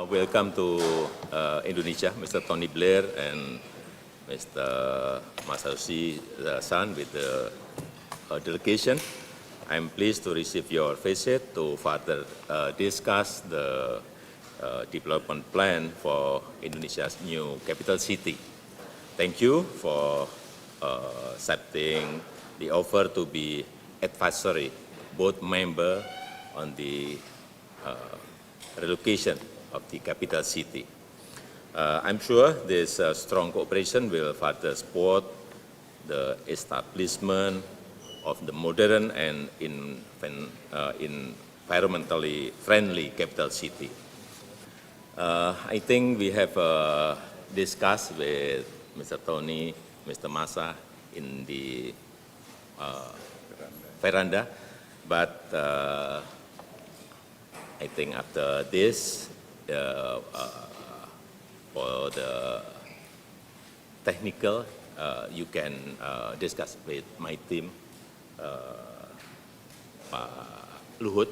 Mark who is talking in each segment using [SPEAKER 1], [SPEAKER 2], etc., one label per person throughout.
[SPEAKER 1] welcome to Indonesia, Mr. Tony Blair and Mr. Masayoshi Son with the delegation. I'm pleased to receive your visit to further discuss the development plan for Indonesia's new capital city. Thank you for accepting the offer to be advisory board member on the relocation of the capital city. I'm sure this strong cooperation will further support the establishment of the modern and environmentally friendly capital city. I think we have discussed with Mr. Tony, Mr. Masa in the veranda, but I think after this, for the technical, you can discuss with my team. Pak Luhut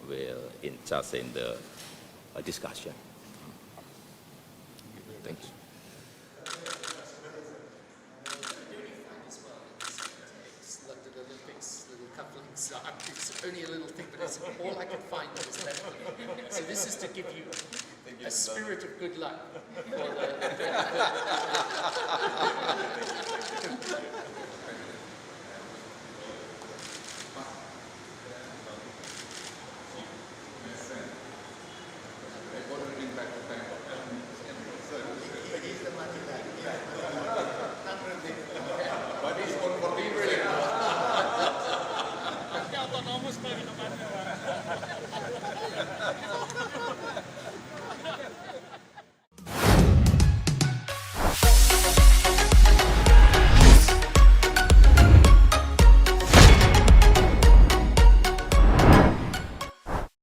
[SPEAKER 1] will in charge in the discussion. Thank you.
[SPEAKER 2] London Olympics, little couplings. It's only a little thing, but it's all I could find that was better. So this is to give you a spirit of good luck for the